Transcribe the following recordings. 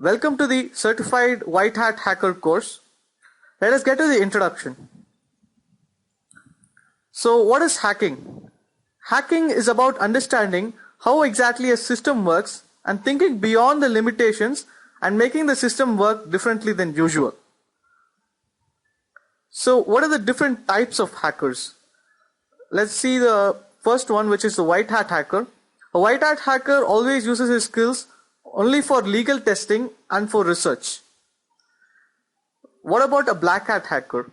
Welcome to the Certified White Hat Hacker course. Let us get to the introduction. So, what is hacking? Hacking is about understanding how exactly a system works and thinking beyond the limitations and making the system work differently than usual. So, what are the different types of hackers? Let's see the first one, which is the white hat hacker. A white hat hacker always uses his skills only for legal testing and for research. What about a black hat hacker?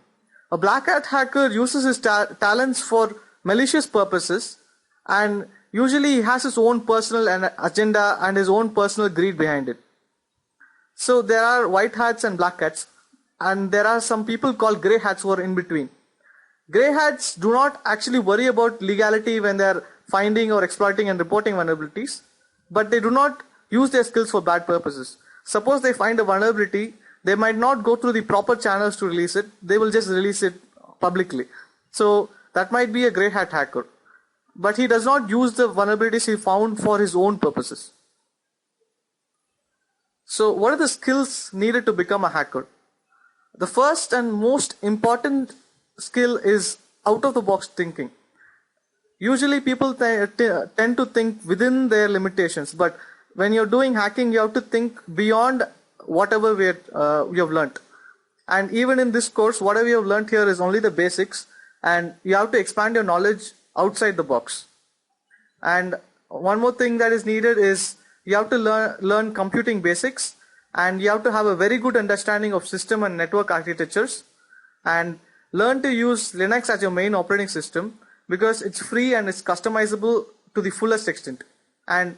A black hat hacker uses his talents for malicious purposes, and usually he has his own personal agenda and his own personal greed behind it. So there are white hats and black hats, and there are some people called grey hats who are in between. Grey hats do not actually worry about legality when they are finding or exploiting and reporting vulnerabilities, but they do not use their skills for bad purposes. Suppose they find a vulnerability, they might not go through the proper channels to release it, they will just release it publicly. So that might be a grey hat hacker. But he does not use the vulnerabilities he found for his own purposes. So what are the skills needed to become a hacker? The first and most important skill is out-of-the-box thinking. Usually people tend to think within their limitations, but when you're doing hacking, you have to think beyond whatever we have learnt. And even in this course, whatever you have learnt here is only the basics, and you have to expand your knowledge outside the box. And one more thing that is needed is you have to learn computing basics, and you have to have a very good understanding of system and network architectures, and learn to use Linux as your main operating system because it's free and it's customizable to the fullest extent. And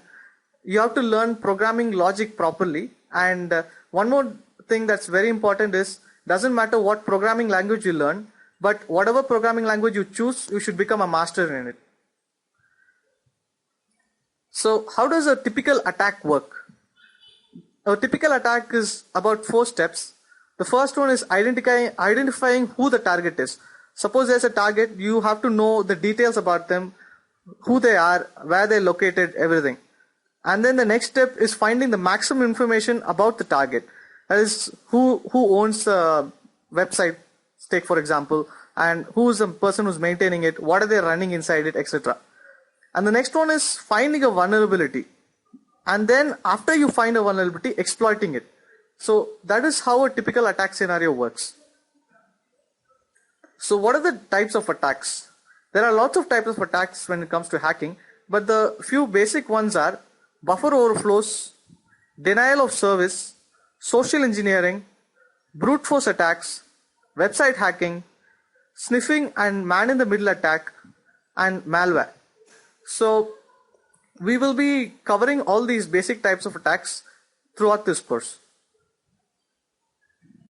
you have to learn programming logic properly. And one more thing that's very important is, doesn't matter what programming language you learn, but whatever programming language you choose, you should become a master in it. So how does a typical attack work? A typical attack is about 4 steps. The first one is identifying who the target is. Suppose there's a target, you have to know the details about them, who they are, where they're located, everything. And then the next step is finding the maximum information about the target. That is, who owns the website, take for example, and who is the person who's maintaining it, what are they running inside it, etc. And the next one is finding a vulnerability. And then after you find a vulnerability, exploiting it. So that is how a typical attack scenario works. So what are the types of attacks? There are lots of types of attacks when it comes to hacking, but the few basic ones are buffer overflows, denial of service, social engineering, brute force attacks, website hacking, sniffing and man-in-the-middle attack, and malware. So we will be covering all these basic types of attacks throughout this course.